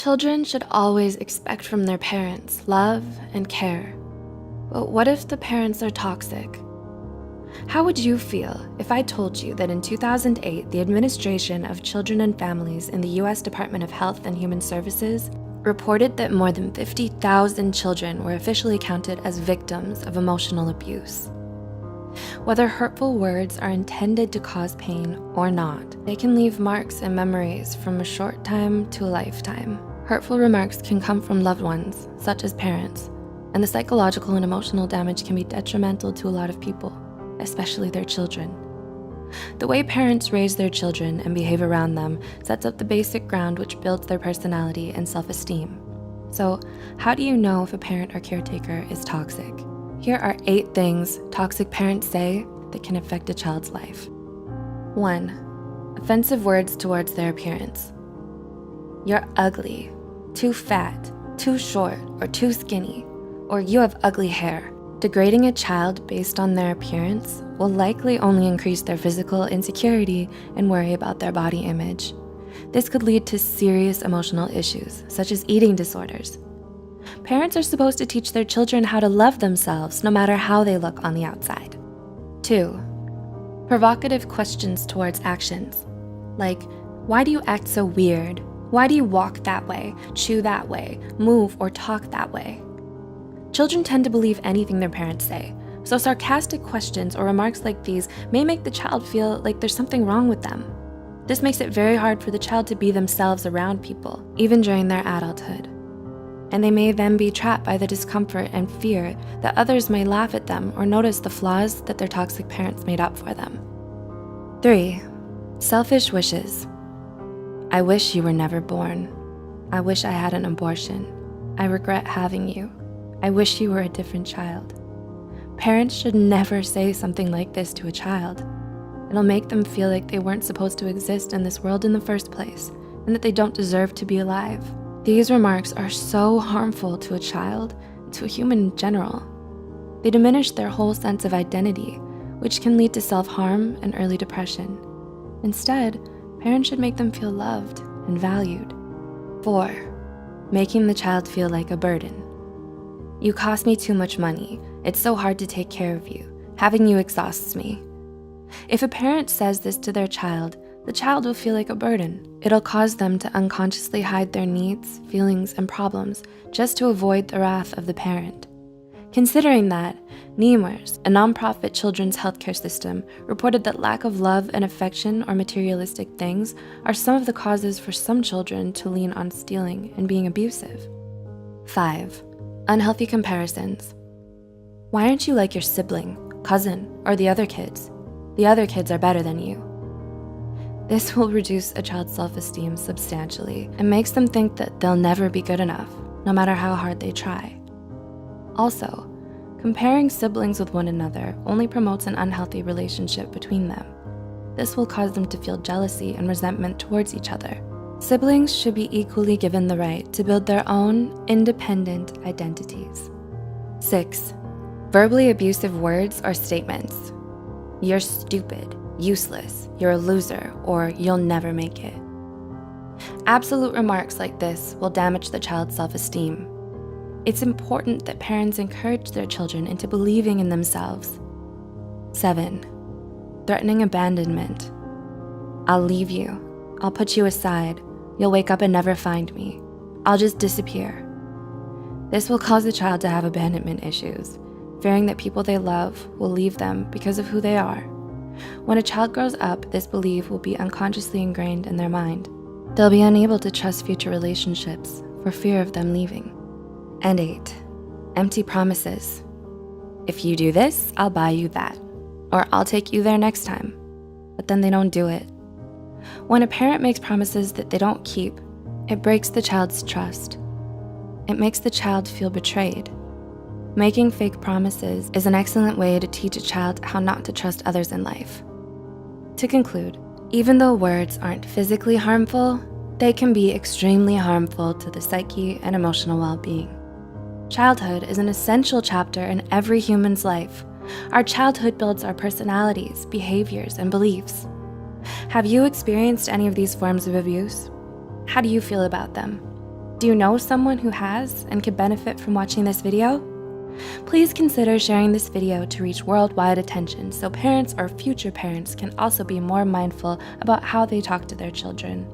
Children should always expect from their parents love and care. But what if the parents are toxic? How would you feel if I told you that in 2008, the Administration of Children and Families in the US Department of Health and Human Services reported that more than 50,000 children were officially counted as victims of emotional abuse? Whether hurtful words are intended to cause pain or not, they can leave marks and memories from a short time to a lifetime. Hurtful remarks can come from loved ones, such as parents, and the psychological and emotional damage can be detrimental to a lot of people, especially their children. The way parents raise their children and behave around them sets up the basic ground which builds their personality and self-esteem. So, how do you know if a parent or caretaker is toxic? Here are 8 things toxic parents say that can affect a child's life. 1. Offensive words towards their appearance. You're ugly, too fat, too short, or too skinny, or you have ugly hair. Degrading a child based on their appearance will likely only increase their physical insecurity and worry about their body image. This could lead to serious emotional issues, such as eating disorders. Parents are supposed to teach their children how to love themselves no matter how they look on the outside. 2. Provocative questions towards actions, like, why do you act so weird? Why do you walk that way, chew that way, move or talk that way? Children tend to believe anything their parents say, so sarcastic questions or remarks like these may make the child feel like there's something wrong with them. This makes it very hard for the child to be themselves around people, even during their adulthood. And they may then be trapped by the discomfort and fear that others may laugh at them or notice the flaws that their toxic parents made up for them. 3. Selfish wishes. I wish you were never born. I wish I had an abortion. I regret having you. I wish you were a different child. Parents should never say something like this to a child. It'll make them feel like they weren't supposed to exist in this world in the first place, and that they don't deserve to be alive. These remarks are so harmful to a child and to a human in general. They diminish their whole sense of identity, which can lead to self-harm and early depression. Instead, parents should make them feel loved and valued. 4. Making the child feel like a burden. You cost me too much money. It's so hard to take care of you. Having you exhausts me. If a parent says this to their child, the child will feel like a burden. It'll cause them to unconsciously hide their needs, feelings, and problems just to avoid the wrath of the parent. Considering that, NEMRS, a nonprofit children's healthcare system, reported that lack of love and affection or materialistic things are some of the causes for some children to lean on stealing and being abusive. 5. Unhealthy comparisons. Why aren't you like your sibling, cousin, or the other kids? The other kids are better than you. This will reduce a child's self-esteem substantially and makes them think that they'll never be good enough, no matter how hard they try. Also, comparing siblings with one another only promotes an unhealthy relationship between them. This will cause them to feel jealousy and resentment towards each other. Siblings should be equally given the right to build their own independent identities. 6. Verbally abusive words or statements. You're stupid, useless, you're a loser, or you'll never make it. Absolute remarks like this will damage the child's self-esteem. It's important that parents encourage their children into believing in themselves. 7. Threatening abandonment. I'll leave you. I'll put you aside. You'll wake up and never find me. I'll just disappear. This will cause the child to have abandonment issues, fearing that people they love will leave them because of who they are. When a child grows up, this belief will be unconsciously ingrained in their mind. They'll be unable to trust future relationships for fear of them leaving. And 8. Empty promises. If you do this, I'll buy you that, or I'll take you there next time. But then they don't do it. When a parent makes promises that they don't keep, it breaks the child's trust. It makes the child feel betrayed. Making fake promises is an excellent way to teach a child how not to trust others in life. To conclude, even though words aren't physically harmful, they can be extremely harmful to the psyche and emotional well-being. Childhood is an essential chapter in every human's life. Our childhood builds our personalities, behaviors, and beliefs. Have you experienced any of these forms of abuse? How do you feel about them? Do you know someone who has and could benefit from watching this video? Please consider sharing this video to reach worldwide attention so parents or future parents can also be more mindful about how they talk to their children.